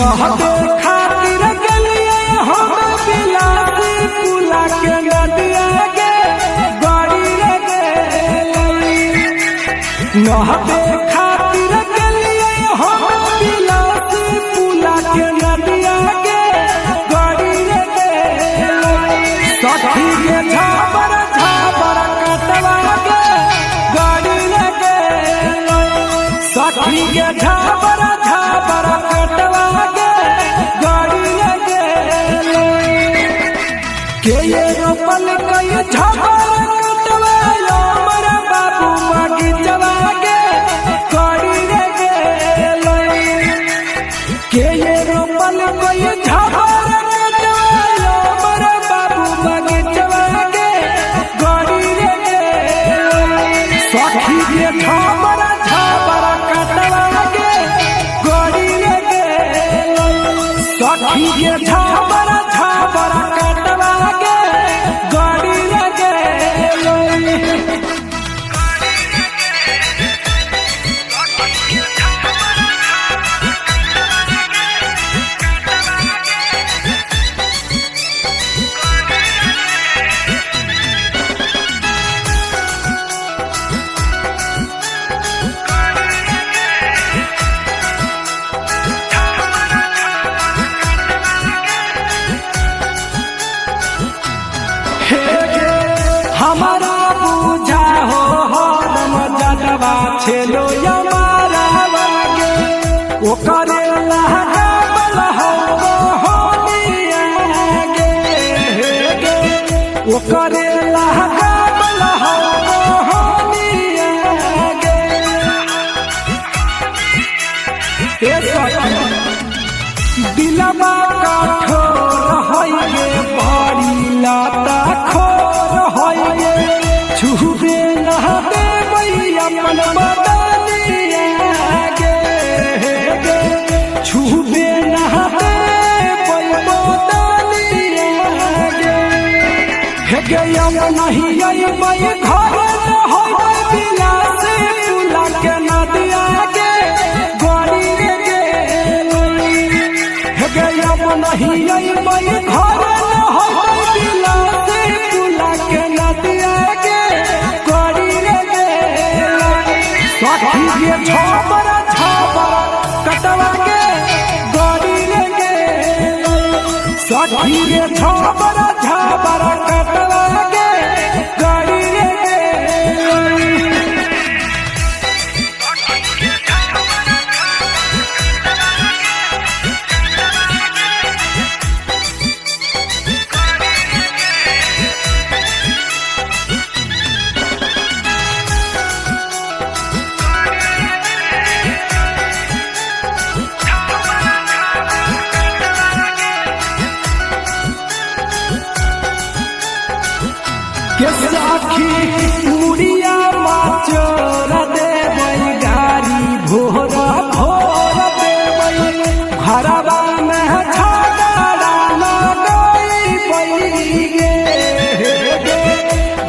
नहते खातिर गलिए हम बिलासी पुला के नदिया के गाड़ी रे नहते खातिर गलिए हम बिलासी पुला के नदिया के गाड़ी रे सखी के झाबर झाबर कटवा के गाड़ी रे सखी के झाबर झाबर कटवा के गाड़ी रे के ये रोपल कई झाबर कटवा हमर बाबू बगीचवा के गाड़ी रे के ये रोपल कई झाबर कटवा हमर बाबू बगीचवा के गाड़ी रे सखी के झाबर झाबर कटवा के गाड़ी रे सखी के झाबर झाबर कटवा के गाड़ी रे हमारा पूजा हो रम जटवा छेलो हमारा बागे ओकरे लहका बलहो होनिया गे ओकरे लहका बलहो होनिया गे ए सखी दिलवा का ठोर होइए बड़ी लाता खोर होइए छुबे नहते अपन बदनिया गे छुबे नहते बदनिया गे हे गे हम नहीं आई मैं घर न होइबे बिलासी पुला के नदिया के गाड़ी रे हे गे हम नहीं आई मैं घर न होइबे बिलासी पुला के नदिया के गाड़ी रे सखी के झाबर झाबर कटवा के गाड़ी रे सखी के झाबर झाबर कटवा के गाड़ी रे के साखी मुड़िया माचोर देवई गारी भोरा भोर देवई घरवा में छागड़ा लगई पई गे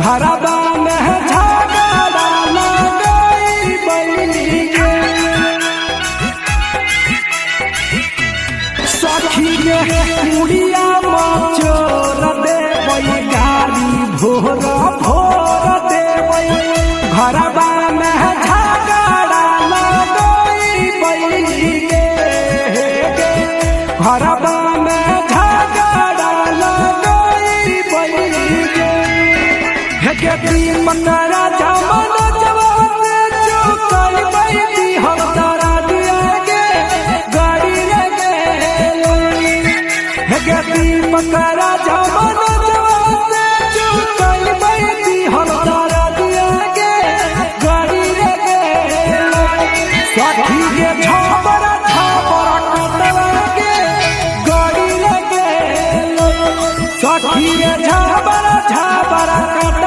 घरवा में छागड़ा लगई पई गे सखी के मुड़िया माचोर देवई गारी भोरा भोर देवई घरवा में झगड़ा लगई पई गे घरवा में झगड़ा लगई पई गे हे गे मकरा जमन जवान चुकई बैठी हम तारा दिया गे गाड़ी रे हे गे मकरा जमन सखी के झाबर झाबर कटवा के गाड़ी रे सखी के झाबर झाबर कटवा